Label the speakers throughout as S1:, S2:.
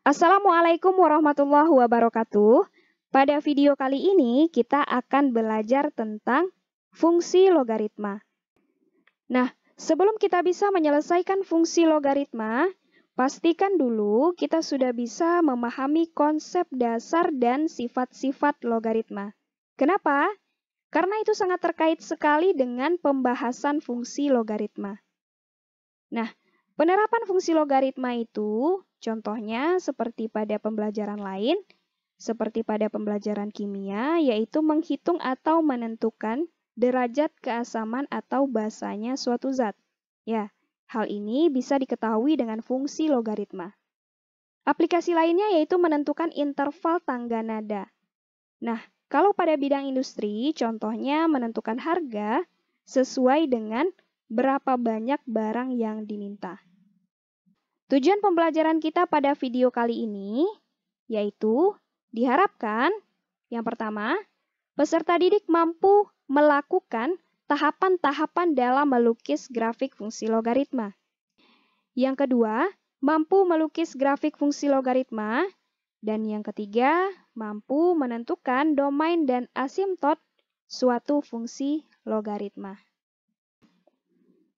S1: Assalamualaikum warahmatullahi wabarakatuh. Pada video kali ini kita akan belajar tentang fungsi logaritma. Nah, sebelum kita bisa menyelesaikan fungsi logaritma, pastikan dulu kita sudah bisa memahami konsep dasar dan sifat-sifat logaritma. Kenapa? Karena itu sangat terkait sekali dengan pembahasan fungsi logaritma. Nah, penerapan fungsi logaritma itu contohnya seperti pada pembelajaran lain, seperti pada pembelajaran kimia, yaitu menghitung atau menentukan derajat keasaman atau basanya suatu zat. Ya, hal ini bisa diketahui dengan fungsi logaritma. Aplikasi lainnya yaitu menentukan interval tangga nada. Nah, kalau pada bidang industri, contohnya menentukan harga sesuai dengan berapa banyak barang yang diminta. Tujuan pembelajaran kita pada video kali ini yaitu diharapkan yang pertama, peserta didik mampu melakukan tahapan-tahapan dalam melukis grafik fungsi logaritma. Yang kedua, mampu melukis grafik fungsi logaritma. Dan yang ketiga, mampu menentukan domain dan asimtot suatu fungsi logaritma.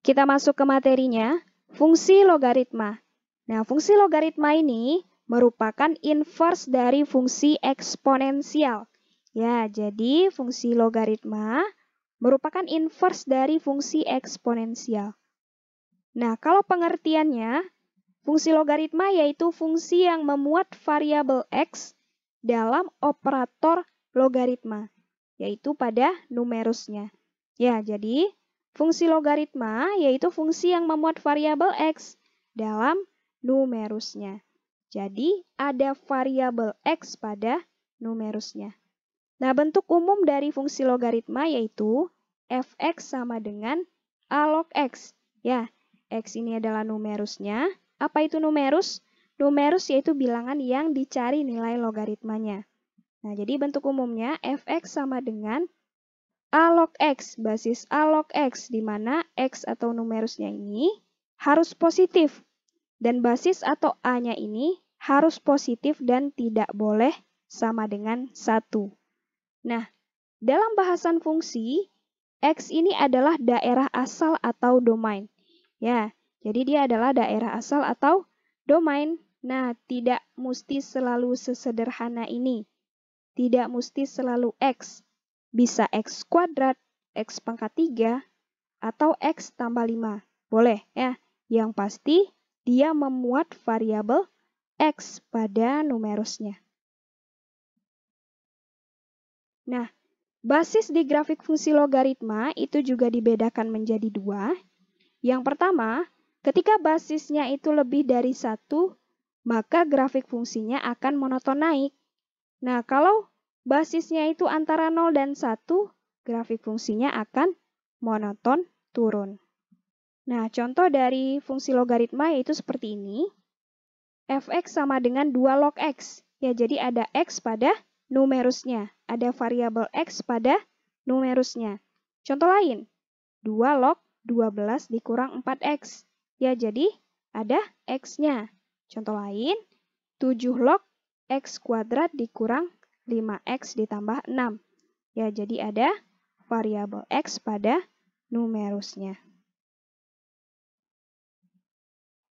S1: Kita masuk ke materinya, fungsi logaritma. Nah, fungsi logaritma ini merupakan inverse dari fungsi eksponensial. Ya, jadi fungsi logaritma merupakan inverse dari fungsi eksponensial. Nah, kalau pengertiannya, fungsi logaritma yaitu fungsi yang memuat variabel x dalam operator logaritma, yaitu pada numerusnya. Ya, jadi fungsi logaritma yaitu fungsi yang memuat variabel x dalam numerusnya. Jadi, ada variabel x pada numerusnya. Nah, bentuk umum dari fungsi logaritma yaitu fx sama dengan a log x. Ya, x ini adalah numerusnya. Apa itu numerus? Numerus yaitu bilangan yang dicari nilai logaritmanya. Nah, jadi bentuk umumnya fx sama dengan a log x, basis a log x, di mana x atau numerusnya ini harus positif. Dan basis atau a-nya ini harus positif dan tidak boleh sama dengan 1. Nah, dalam bahasan fungsi, x ini adalah daerah asal atau domain. Ya, jadi dia adalah daerah asal atau domain. Nah, tidak mesti selalu sesederhana ini. Tidak mesti selalu x. Bisa x kuadrat, x pangkat 3, atau x tambah 5. Boleh ya. Yang pasti dia memuat variabel x pada numerusnya. Nah, basis di grafik fungsi logaritma itu juga dibedakan menjadi 2. Yang pertama, ketika basisnya itu lebih dari 1, maka grafik fungsinya akan monoton naik. Nah, kalau basisnya itu antara 0 dan 1, grafik fungsinya akan monoton turun. Nah, contoh dari fungsi logaritma yaitu seperti ini. Fx sama dengan 2 log x. Ya, jadi ada x pada numerusnya. Ada variabel x pada numerusnya. Contoh lain, 2 log 12 dikurang 4x. Ya, jadi ada x-nya. Contoh lain, 7 log x kuadrat dikurang 5x ditambah 6. Ya, jadi ada variabel x pada numerusnya.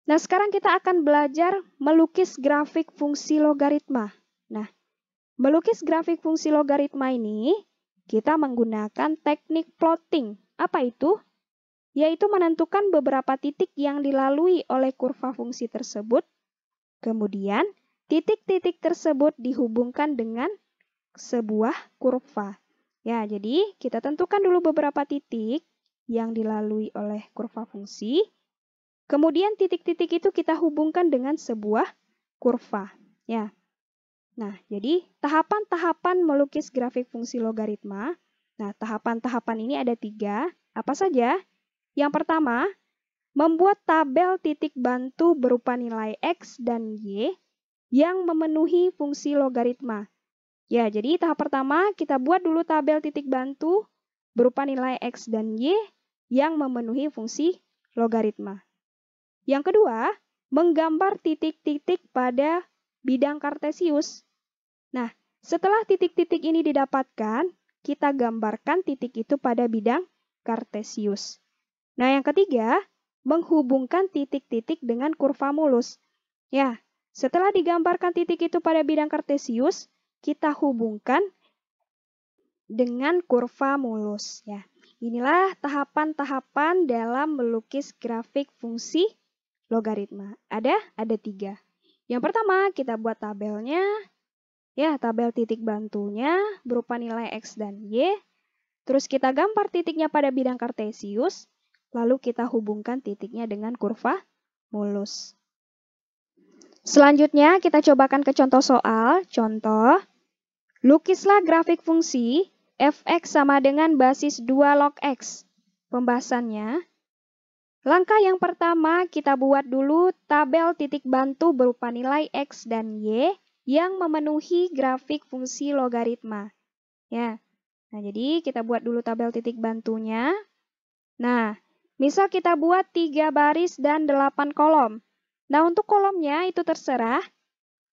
S1: Nah, sekarang kita akan belajar melukis grafik fungsi logaritma. Nah, melukis grafik fungsi logaritma ini, kita menggunakan teknik plotting. Apa itu? Yaitu menentukan beberapa titik yang dilalui oleh kurva fungsi tersebut. Kemudian, titik-titik tersebut dihubungkan dengan sebuah kurva. Ya, jadi kita tentukan dulu beberapa titik yang dilalui oleh kurva fungsi. Kemudian titik-titik itu kita hubungkan dengan sebuah kurva. Ya. Nah, jadi tahapan-tahapan melukis grafik fungsi logaritma. Nah, tahapan-tahapan ini ada 3. Apa saja? Yang pertama, membuat tabel titik bantu berupa nilai x dan y yang memenuhi fungsi logaritma. Ya, jadi tahap pertama kita buat dulu tabel titik bantu berupa nilai x dan y yang memenuhi fungsi logaritma. Yang kedua, menggambar titik-titik pada bidang kartesius. Nah, setelah titik-titik ini didapatkan, kita gambarkan titik itu pada bidang kartesius. Nah, yang ketiga, menghubungkan titik-titik dengan kurva mulus. Ya, setelah digambarkan titik itu pada bidang kartesius, kita hubungkan dengan kurva mulus. Ya, inilah tahapan-tahapan dalam melukis grafik fungsi logaritma. Ada 3. Yang pertama, kita buat tabelnya. Ya, tabel titik bantunya berupa nilai X dan Y. Terus kita gambar titiknya pada bidang kartesius. Lalu kita hubungkan titiknya dengan kurva mulus. Selanjutnya, kita cobakan ke contoh soal. Contoh, lukislah grafik fungsi f(x) sama dengan basis 2 log X. Pembahasannya, langkah yang pertama kita buat dulu tabel titik bantu berupa nilai X dan Y yang memenuhi grafik fungsi logaritma. Ya. Nah, jadi kita buat dulu tabel titik bantunya. Nah, misal kita buat 3 baris dan 8 kolom. Nah, untuk kolomnya itu terserah.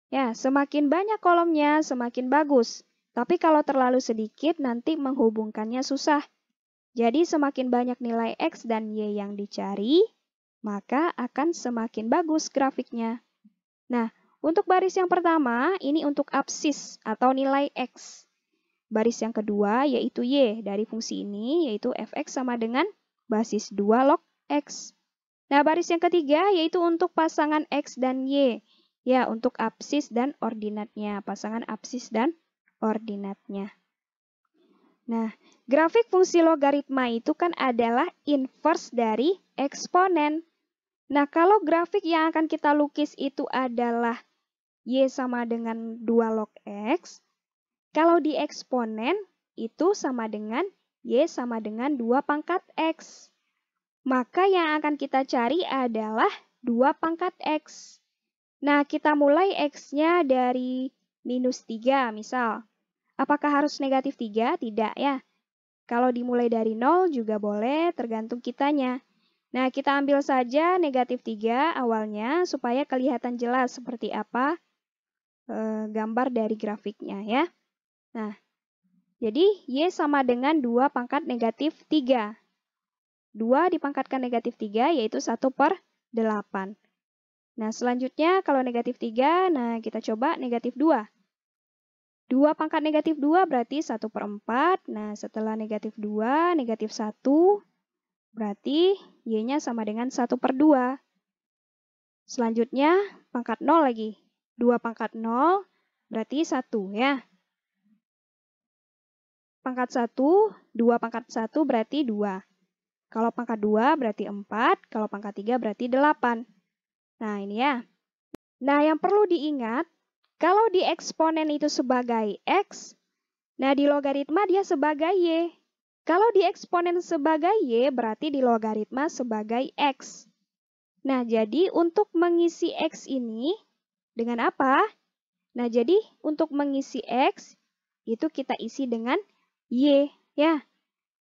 S1: Ya, semakin banyak kolomnya semakin bagus. Tapi kalau terlalu sedikit nanti menghubungkannya susah. Jadi semakin banyak nilai X dan Y yang dicari, maka akan semakin bagus grafiknya. Nah, untuk baris yang pertama, ini untuk absis atau nilai X. Baris yang kedua yaitu Y dari fungsi ini, yaitu f(x) sama dengan basis 2 log X. Nah, baris yang ketiga yaitu untuk pasangan X dan Y. Ya, untuk absis dan ordinatnya, pasangan absis dan ordinatnya. Nah, grafik fungsi logaritma itu kan adalah inverse dari eksponen. Nah, kalau grafik yang akan kita lukis itu adalah Y sama dengan 2 log X, kalau di eksponen itu sama dengan Y sama dengan 2 pangkat X. Maka yang akan kita cari adalah 2 pangkat X. Nah, kita mulai X-nya dari minus 3 misal. Apakah harus negatif 3? Tidak ya. Kalau dimulai dari 0 juga boleh, tergantung kitanya. Nah, kita ambil saja negatif 3 awalnya supaya kelihatan jelas seperti apa gambar dari grafiknya ya. Nah, jadi Y sama dengan 2 pangkat negatif 3. 2 dipangkatkan negatif 3 yaitu 1/8. Nah, selanjutnya kalau negatif 3, nah kita coba negatif 2. 2 pangkat negatif 2 berarti 1/4. Nah, setelah negatif 2, negatif 1, berarti Y-nya sama dengan 1/2. Selanjutnya, pangkat 0 lagi. 2 pangkat 0 berarti 1 ya. Pangkat 1, 2 pangkat 1 berarti 2. Kalau pangkat 2 berarti 4, kalau pangkat 3 berarti 8. Nah, ini ya. Nah, yang perlu diingat, kalau di eksponen itu sebagai X, nah di logaritma dia sebagai Y. Kalau di eksponen sebagai Y, berarti di logaritma sebagai X. Nah, jadi untuk mengisi X ini, dengan apa? Nah, jadi untuk mengisi X, itu kita isi dengan Y, ya.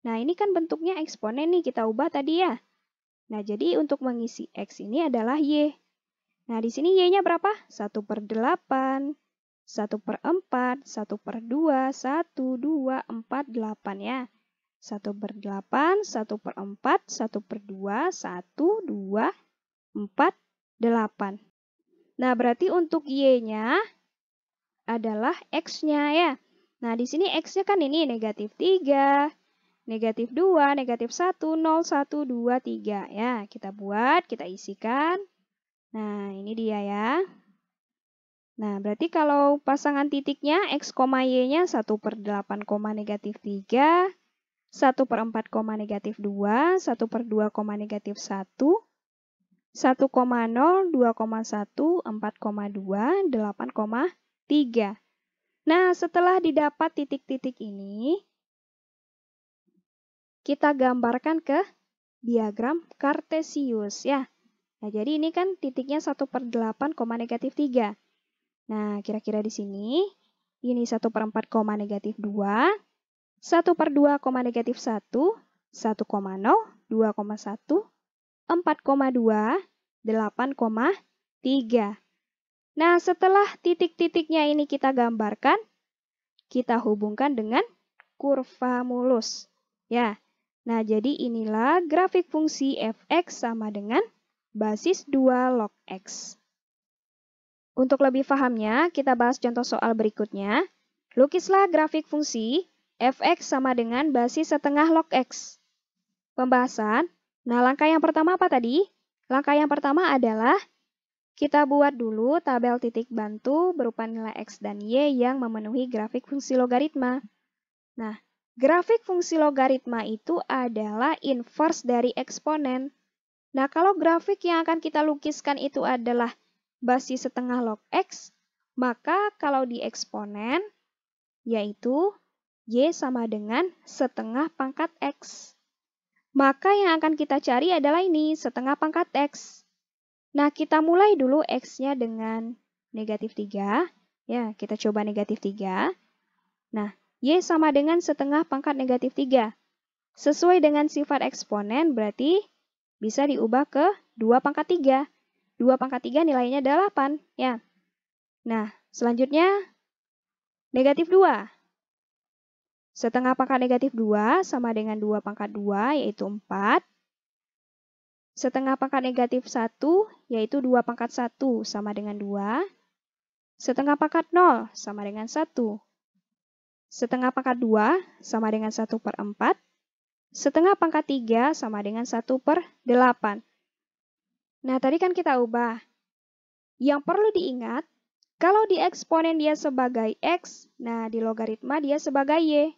S1: Nah, ini kan bentuknya eksponen nih, kita ubah tadi ya. Nah, jadi untuk mengisi X ini adalah Y. Nah, di sini Y-nya berapa? 1/8, 1/4, 1/2, 1, 2, 4, 8 ya. 1/8, 1/4, 1/2, 1, 2, 4, 8. Nah, berarti untuk Y-nya adalah X-nya ya. Nah, di sini X-nya kan ini negatif 3, negatif 2, negatif 1, 0, 1, 2, 3. Ya, kita buat, kita isikan. Nah, ini dia ya. Nah, berarti kalau pasangan titiknya X, Y-nya 1/8, negatif 3, 1/4, negatif 2, 1/2, negatif 1, 1,0, 2,1, 4,2, 8,3. Nah, setelah didapat titik-titik ini, kita gambarkan ke diagram kartesius ya. Nah, jadi ini kan titiknya 1/8, negatif 3. Nah, kira-kira di sini, ini 1/4, negatif 2, 1/2, negatif 1, 1,0, 2,1, 4,2, 8,3. Nah, setelah titik-titiknya ini kita gambarkan, kita hubungkan dengan kurva mulus. Ya. Nah, jadi inilah grafik fungsi f(x) sama dengan basis 2 log x. Untuk lebih pahamnya, kita bahas contoh soal berikutnya. Lukislah grafik fungsi f(x) sama dengan basis setengah log x. Pembahasan. Nah, langkah yang pertama apa tadi? Langkah yang pertama adalah kita buat dulu tabel titik bantu berupa nilai x dan y yang memenuhi grafik fungsi logaritma. Nah, grafik fungsi logaritma itu adalah inverse dari eksponen. Nah, kalau grafik yang akan kita lukiskan itu adalah basis setengah log x, maka kalau di eksponen, yaitu y sama dengan setengah pangkat x. Maka yang akan kita cari adalah ini, setengah pangkat x. Nah, kita mulai dulu x-nya dengan negatif 3. Ya, kita coba negatif 3. Nah, y sama dengan setengah pangkat negatif 3. Sesuai dengan sifat eksponen, berarti bisa diubah ke 2 pangkat 3. 2 pangkat 3 nilainya 8. Ya. Nah, selanjutnya negatif 2. Setengah pangkat negatif 2 sama dengan 2 pangkat 2, yaitu 4. Setengah pangkat negatif 1, yaitu 2 pangkat 1 sama dengan 2. Setengah pangkat 0 sama dengan 1. Setengah pangkat 2 sama dengan 1 per 4. Setengah pangkat 3 sama dengan 1 per 8. Nah, tadi kan kita ubah. Yang perlu diingat, kalau di eksponen dia sebagai x, nah di logaritma dia sebagai y.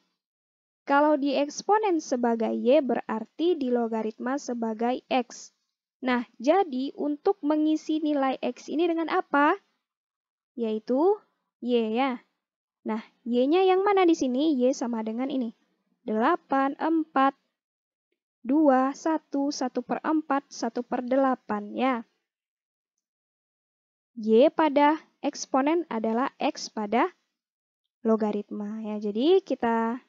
S1: Kalau di eksponen sebagai y, berarti di logaritma sebagai x. Nah, jadi untuk mengisi nilai x ini dengan apa? Yaitu y ya. Nah, y-nya yang mana di sini? Y sama dengan ini. 8, 4, 2, 1, 1 per 4, 1 per 8 ya. Y pada eksponen adalah x pada logaritma ya. Jadi kita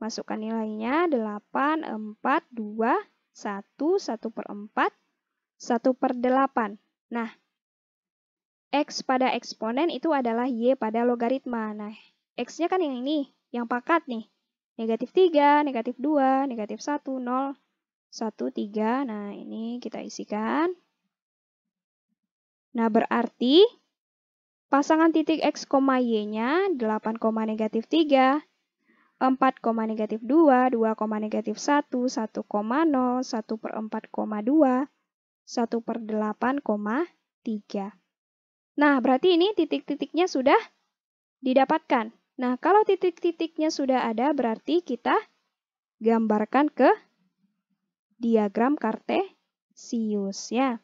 S1: masukkan nilainya 8, 4, 2, 1, 1 per 4, 1 per 8. Nah, x pada eksponen itu adalah y pada logaritma. Nah, x-nya kan yang ini, yang pangkat nih. Negatif 3, negatif 2, negatif 1, 0, 1, 3. Nah, ini kita isikan. Nah, berarti pasangan titik x, y-nya 8, negatif 3, 4, negatif 2, 2, negatif 1, 1, 0, 1 per 4, 2, 1 per 8, 3. Nah, berarti ini titik-titiknya sudah didapatkan. Nah, kalau titik-titiknya sudah ada, berarti kita gambarkan ke diagram kartesius ya.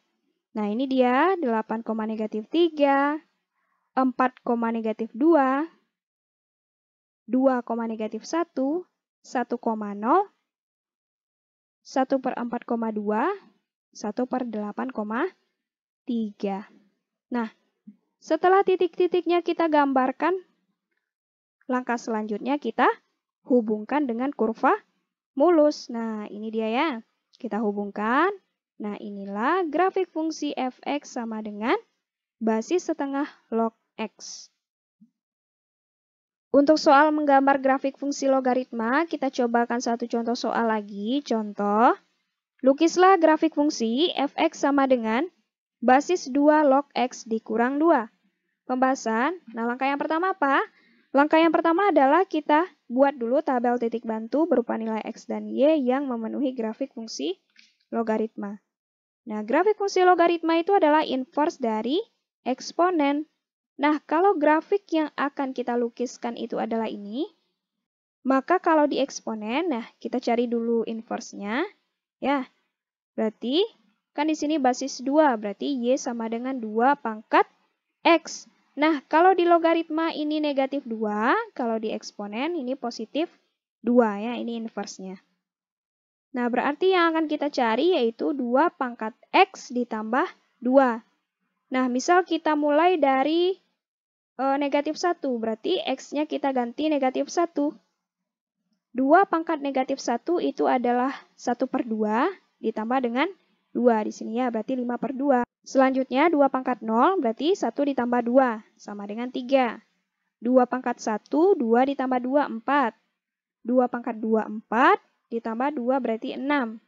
S1: Nah, ini dia 8, negatif 3, 4, negatif 2, 2, negatif 1, 1,0, 1 per 4,2, 1 per 8,3. Nah, setelah titik-titiknya kita gambarkan, langkah selanjutnya kita hubungkan dengan kurva mulus. Nah, ini dia ya. Kita hubungkan. Nah, inilah grafik fungsi f(x) sama dengan basis setengah log x. Untuk soal menggambar grafik fungsi logaritma, kita cobakan satu contoh soal lagi. Contoh, lukislah grafik fungsi f(x) sama dengan basis 2 log x dikurang 2. Pembahasan. Nah, langkah yang pertama apa? Langkah yang pertama adalah kita buat dulu tabel titik bantu berupa nilai x dan y yang memenuhi grafik fungsi logaritma. Nah, grafik fungsi logaritma itu adalah inverse dari eksponen. Nah, kalau grafik yang akan kita lukiskan itu adalah ini, maka kalau di eksponen, nah kita cari dulu inverse-nya. Ya, berarti kan di sini basis 2, berarti y sama dengan 2 pangkat x. Nah, kalau di logaritma ini negatif 2, kalau di eksponen ini positif 2 ya, ini inverse-nya. Nah, berarti yang akan kita cari yaitu 2 pangkat x ditambah 2. Nah, misal kita mulai dari negatif 1, berarti x-nya kita ganti negatif 1. 2 pangkat negatif 1 itu adalah 1 per 2 ditambah dengan 2 di sini ya, berarti 5 per 2. Selanjutnya 2 pangkat 0 berarti 1 ditambah 2 sama dengan 3. 2 pangkat 1, 2 ditambah 2, 4. 2 pangkat 2, 4 ditambah 2 berarti 6.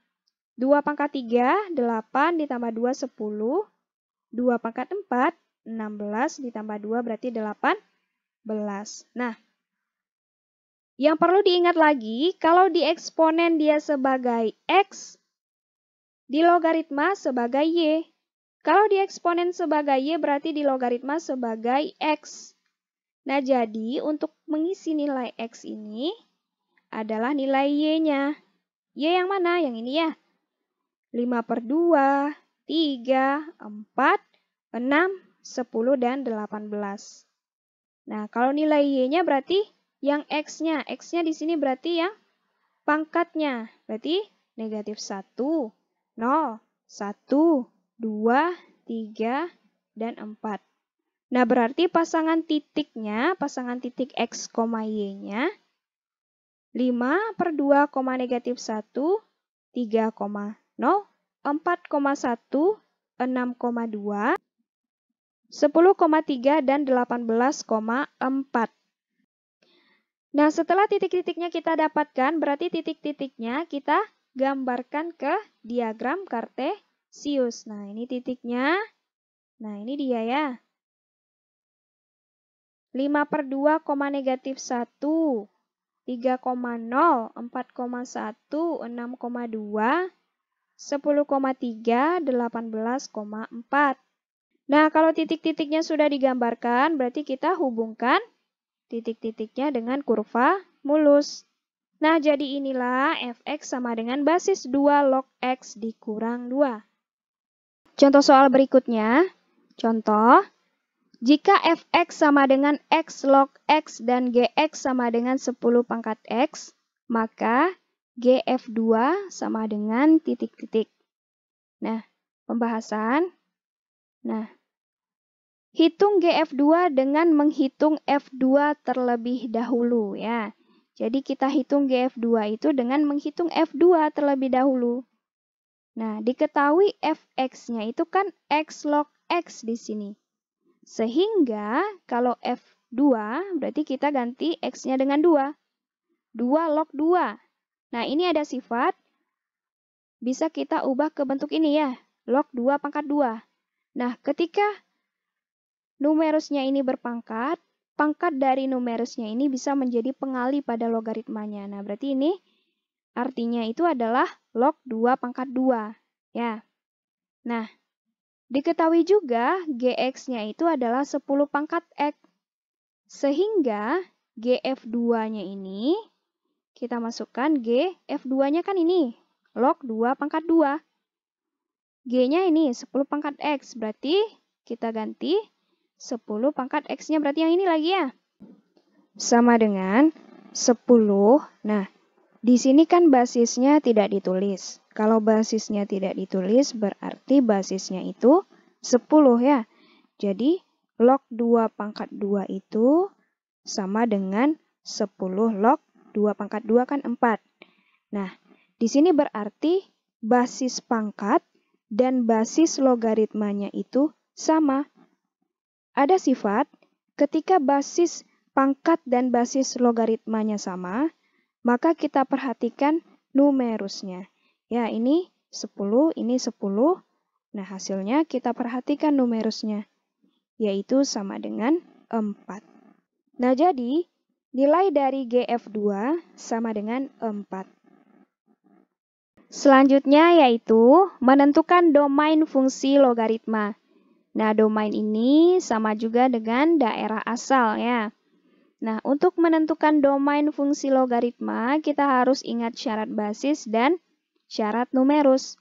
S1: 2 pangkat 3, 8 ditambah 2, 10. 2 pangkat 4, 16 ditambah 2 berarti 18. Nah, yang perlu diingat lagi, kalau di eksponen dia sebagai X, di logaritma sebagai Y. Kalau di eksponen sebagai Y, berarti di logaritma sebagai X. Nah, jadi untuk mengisi nilai X ini adalah nilai Y-nya. Y yang mana? Yang ini ya. 5 per 2, 3, 4, 6, 10, dan 18. Nah, kalau nilai Y-nya berarti yang X-nya. X-nya di sini berarti yang pangkatnya. Berarti negatif 1, 0, 1, 2, 3, dan 4. Nah, berarti pasangan titiknya, pasangan titik X, Y-nya 5 per 2, negatif 1, 3, 0, 4,1, 6,2, 10,3, dan 18,4. Nah, setelah titik-titiknya kita dapatkan, berarti titik-titiknya kita gambarkan ke diagram kartesius. Nah, ini titiknya. Nah, ini dia ya. 5 per 2, negatif 1, 3,0, 4,1, 6,2, 10,3, 18,4. Nah, kalau titik-titiknya sudah digambarkan, berarti kita hubungkan titik-titiknya dengan kurva mulus. Nah, jadi inilah fx sama dengan basis 2 log x dikurang 2. Contoh soal berikutnya. Contoh, jika fx sama dengan x log x dan gx sama dengan 10 pangkat x, maka gf2 sama dengan titik-titik. Nah, pembahasan. Nah, hitung GF2 dengan menghitung F2 terlebih dahulu ya. Jadi kita hitung GF2 itu dengan menghitung F2 terlebih dahulu. Nah, diketahui Fx-nya itu kan X log X di sini. Sehingga kalau F2 berarti kita ganti X-nya dengan 2. 2 log 2. Nah, ini ada sifat. Bisa kita ubah ke bentuk ini ya. Log 2 pangkat 2. Nah, ketika numerusnya ini berpangkat, pangkat dari numerusnya ini bisa menjadi pengali pada logaritmanya. Nah, berarti ini artinya itu adalah log 2 pangkat 2. Ya. Nah, diketahui juga Gx-nya itu adalah 10 pangkat X. Sehingga Gf2-nya ini, kita masukkan Gf2-nya kan ini, log 2 pangkat 2. G-nya ini 10 pangkat X, berarti kita ganti 10 pangkat X-nya berarti yang ini lagi ya. Sama dengan 10. Nah, di sini kan basisnya tidak ditulis. Kalau basisnya tidak ditulis berarti basisnya itu 10 ya. Jadi log 2 pangkat 2 itu sama dengan 10 log 2 pangkat 2 kan 4. Nah, di sini berarti basis pangkat dan basis logaritmanya itu sama. Ada sifat, ketika basis pangkat dan basis logaritmanya sama, maka kita perhatikan numerusnya. Ya, ini 10, ini 10. Nah, hasilnya kita perhatikan numerusnya, yaitu sama dengan 4. Nah, jadi nilai dari GF2 sama dengan 4. Selanjutnya yaitu menentukan domain fungsi logaritma. Nah, domain ini sama juga dengan daerah asal ya. Nah, untuk menentukan domain fungsi logaritma, kita harus ingat syarat basis dan syarat numerus.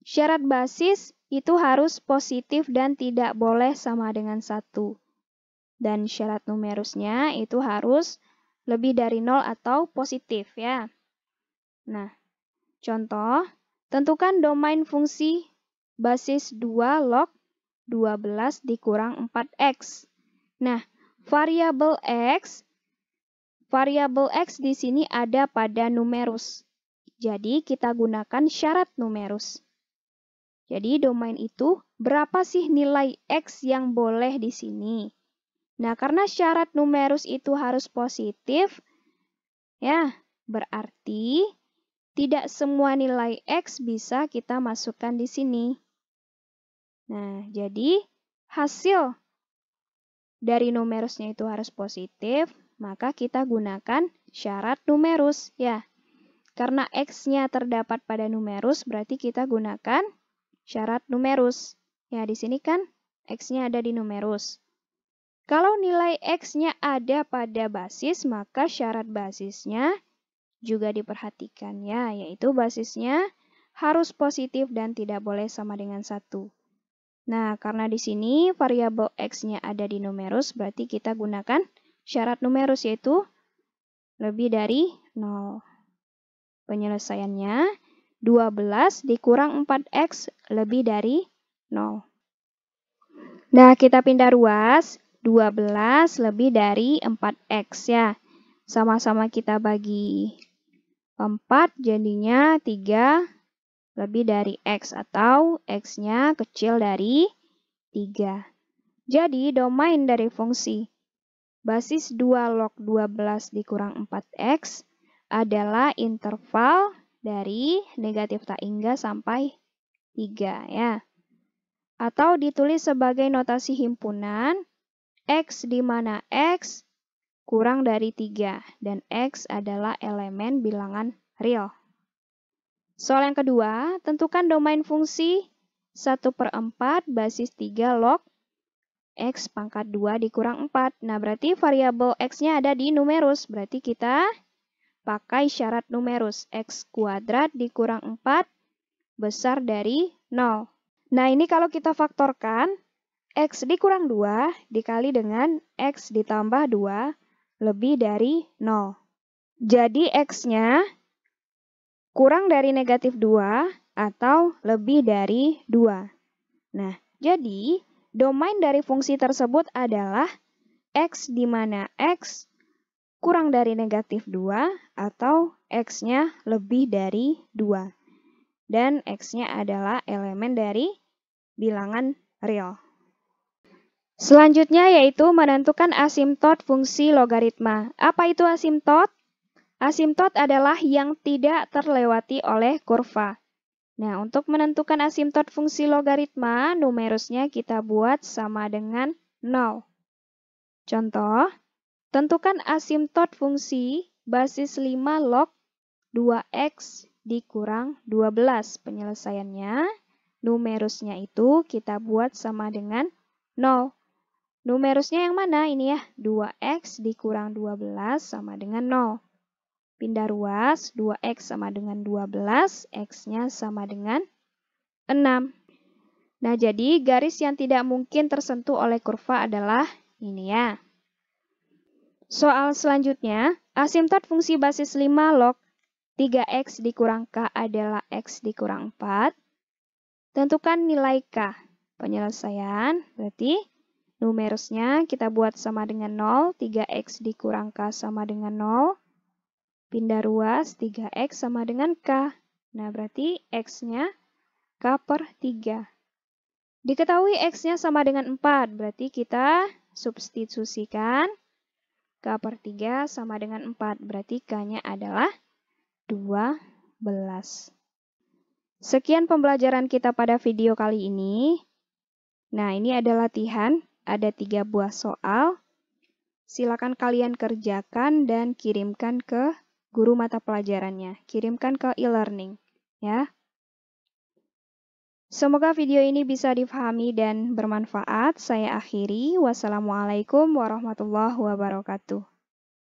S1: Syarat basis itu harus positif dan tidak boleh sama dengan 1. Dan syarat numerusnya itu harus lebih dari 0 atau positif ya. Nah, contoh, tentukan domain fungsi basis 2 log 12 dikurang 4x. Nah, variabel X di sini ada pada numerus. Jadi, kita gunakan syarat numerus. Jadi domain itu berapa sih nilai X yang boleh di sini. Nah, karena syarat numerus itu harus positif, ya, berarti tidak semua nilai X bisa kita masukkan di sini. Nah, jadi hasil dari numerusnya itu harus positif, maka kita gunakan syarat numerus, ya. Karena X-nya terdapat pada numerus, berarti kita gunakan syarat numerus. Ya, di sini kan X-nya ada di numerus. Kalau nilai X-nya ada pada basis, maka syarat basisnya juga diperhatikan, ya, yaitu basisnya harus positif dan tidak boleh sama dengan 1. Nah, karena di sini variabel X-nya ada di numerus, berarti kita gunakan syarat numerus, yaitu lebih dari 0. Penyelesaiannya, 12 dikurang 4X lebih dari 0. Nah, kita pindah ruas, 12 lebih dari 4X, ya. Sama-sama kita bagi 4, jadinya 3 lebih dari X, atau X-nya kecil dari 3. Jadi, domain dari fungsi basis 2 log 12 dikurang 4X adalah interval dari negatif tak hingga sampai 3, ya. Atau ditulis sebagai notasi himpunan, X di mana X kurang dari 3, dan X adalah elemen bilangan real. Soal yang kedua, tentukan domain fungsi 1/4 basis 3 log X pangkat 2 dikurang 4. Nah, berarti variabel X-nya ada di numerus, berarti kita pakai syarat numerus, X kuadrat dikurang 4 besar dari 0. Nah, ini kalau kita faktorkan, X dikurang 2 dikali dengan X ditambah 2 lebih dari 0. Jadi X-nya kurang dari negatif 2 atau lebih dari 2. Nah, jadi domain dari fungsi tersebut adalah X di mana X kurang dari negatif 2 atau X-nya lebih dari 2. Dan X-nya adalah elemen dari bilangan real. Selanjutnya yaitu menentukan asimtot fungsi logaritma. Apa itu asimtot? Asimtot adalah yang tidak terlewati oleh kurva. Nah, untuk menentukan asimtot fungsi logaritma, numerusnya kita buat sama dengan 0. Contoh, tentukan asimtot fungsi basis 5 log 2X dikurang 12. Penyelesaiannya, numerusnya itu kita buat sama dengan 0. Numerusnya yang mana? Ini ya, 2X dikurang 12 sama dengan 0. Pindah ruas, 2X sama dengan 12, X-nya sama dengan 6. Nah, jadi garis yang tidak mungkin tersentuh oleh kurva adalah ini ya. Soal selanjutnya, asimtot fungsi basis 5 log 3X dikurang K adalah X dikurang 4. Tentukan nilai K. Penyelesaian, berarti numerusnya kita buat sama dengan 0, 3X dikurang K sama dengan 0. Pindah ruas, 3X sama dengan K. Nah, berarti X-nya K per 3. Diketahui X-nya sama dengan 4, berarti kita substitusikan K per 3 sama dengan 4, berarti K-nya adalah 12. Sekian pembelajaran kita pada video kali ini. Nah, ini ada latihan, ada 3 buah soal. Silakan kalian kerjakan dan kirimkan ke guru mata pelajarannya. Kirimkan ke e-learning, ya. Semoga video ini bisa difahami dan bermanfaat. Saya akhiri. Wassalamualaikum warahmatullahi wabarakatuh.